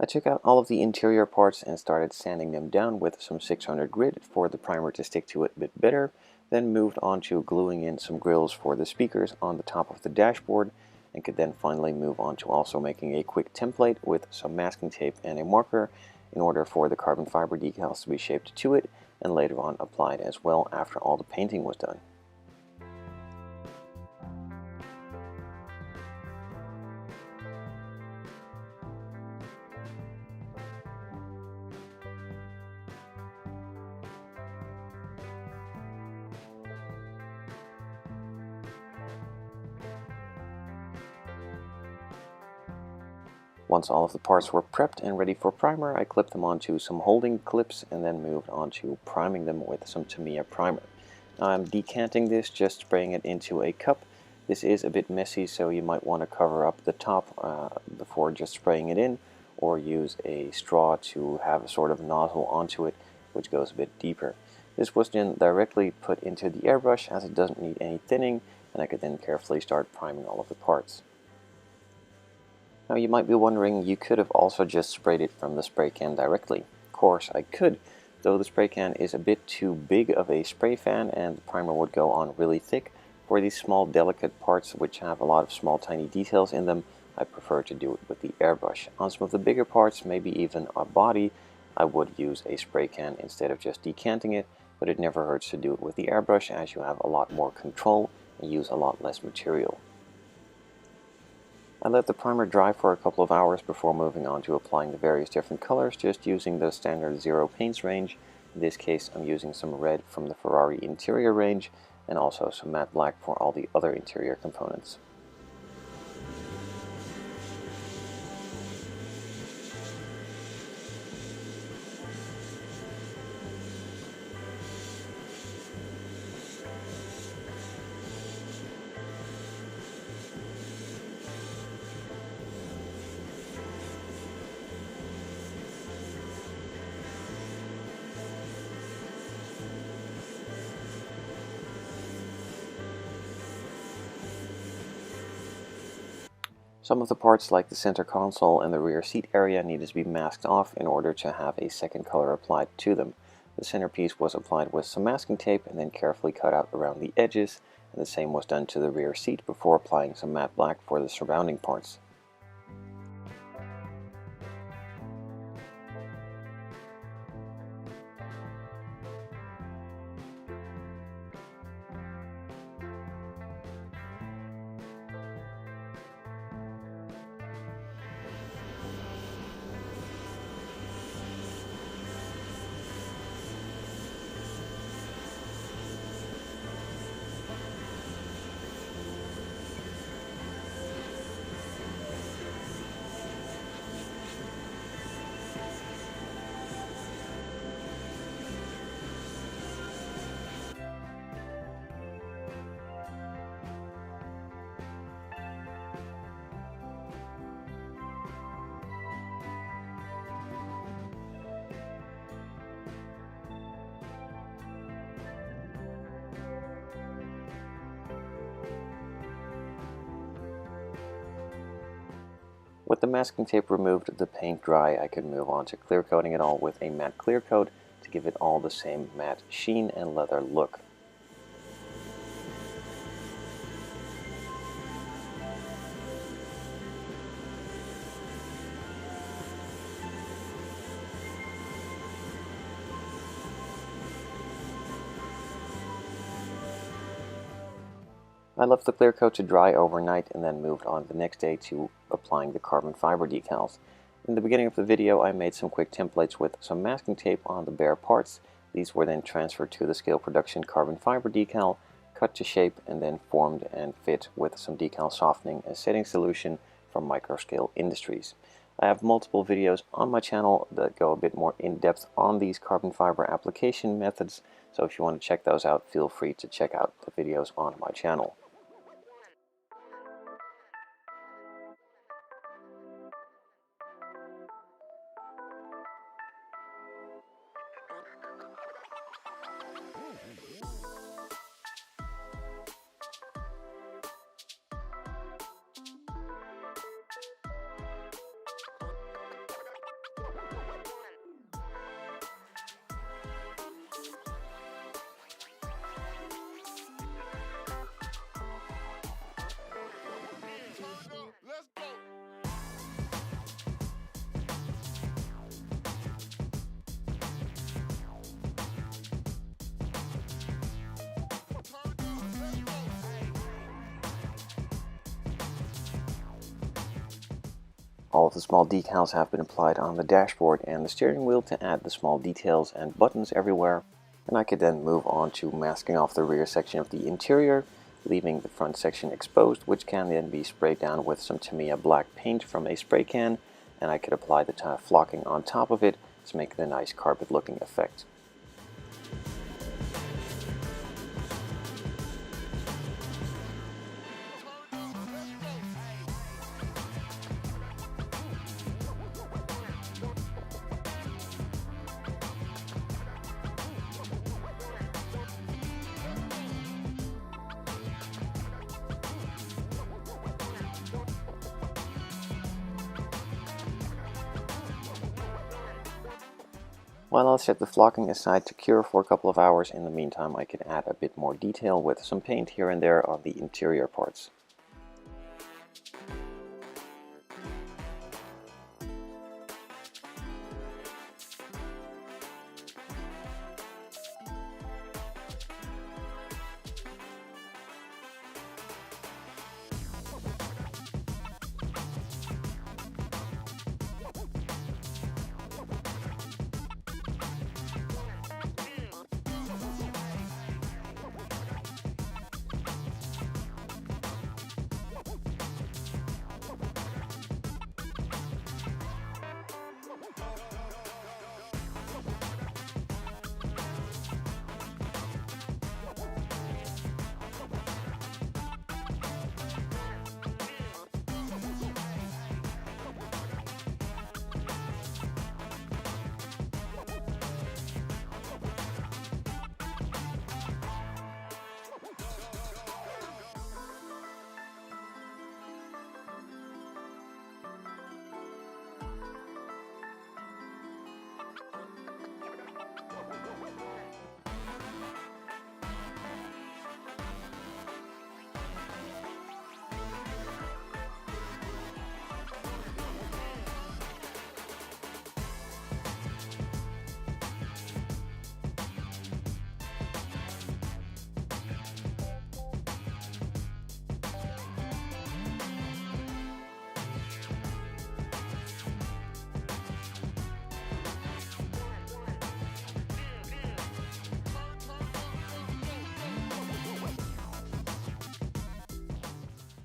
I took out all of the interior parts and started sanding them down with some 600 grit for the primer to stick to it a bit better, then moved on to gluing in some grills for the speakers on the top of the dashboard, and could then finally move on to also making a quick template with some masking tape and a marker in order for the carbon fiber decals to be shaped to it and later on applied as well after all the painting was done. Once all of the parts were prepped and ready for primer, I clipped them onto some holding clips and then moved on to priming them with some Tamiya primer. I'm decanting this, just spraying it into a cup. This is a bit messy, so you might want to cover up the top before just spraying it in, or use a straw to have a sort of nozzle onto it, which goes a bit deeper. This was then directly put into the airbrush as it doesn't need any thinning, and I could then carefully start priming all of the parts. Now you might be wondering, you could have also just sprayed it from the spray can directly. Of course I could, though the spray can is a bit too big of a spray fan and the primer would go on really thick. For these small delicate parts which have a lot of small tiny details in them, I prefer to do it with the airbrush. On some of the bigger parts, maybe even a body, I would use a spray can instead of just decanting it, but it never hurts to do it with the airbrush as you have a lot more control and use a lot less material. I let the primer dry for a couple of hours before moving on to applying the various different colors, just using the standard zero paints range. In this case, I'm using some red from the Ferrari interior range and also some matte black for all the other interior components. Some of the parts like the center console and the rear seat area needed to be masked off in order to have a second color applied to them. The centerpiece was applied with some masking tape and then carefully cut out around the edges, and the same was done to the rear seat before applying some matte black for the surrounding parts. With the masking tape removed, the paint dry, I could move on to clear coating it all with a matte clear coat to give it all the same matte sheen and leather look. I left the clear coat to dry overnight and then moved on the next day to applying the carbon fiber decals. In the beginning of the video, I made some quick templates with some masking tape on the bare parts. These were then transferred to the scale production carbon fiber decal, cut to shape, and then formed and fit with some decal softening and setting solution from Microscale Industries. I have multiple videos on my channel that go a bit more in depth on these carbon fiber application methods, so if you want to check those out, feel free to check out the videos on my channel. All of the small decals have been applied on the dashboard and the steering wheel to add the small details and buttons everywhere. And I could then move on to masking off the rear section of the interior, leaving the front section exposed, which can then be sprayed down with some Tamiya black paint from a spray can, and I could apply the flocking on top of it to make it a nice carpet looking effect. While I'll set the flocking aside to cure for a couple of hours, in the meantime I could add a bit more detail with some paint here and there on the interior parts.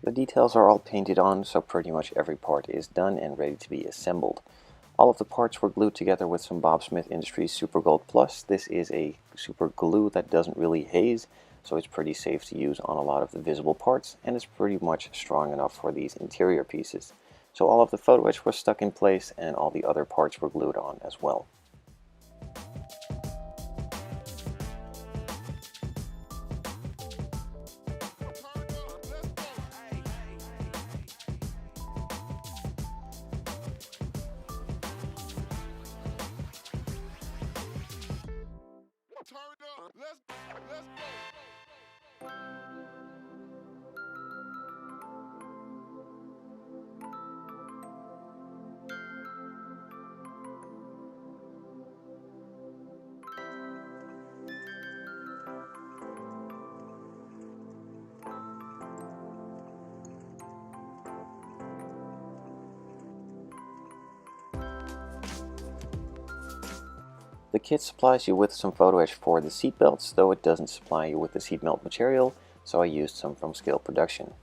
The details are all painted on, so pretty much every part is done and ready to be assembled. All of the parts were glued together with some Bob Smith Industries Super Gold Plus. This is a super glue that doesn't really haze, so it's pretty safe to use on a lot of the visible parts, and it's pretty much strong enough for these interior pieces. So all of the photo etch was stuck in place and all the other parts were glued on as well. The kit supplies you with some photo etch for the seat belts, though it doesn't supply you with the seat melt material, so I used some from Scale Production.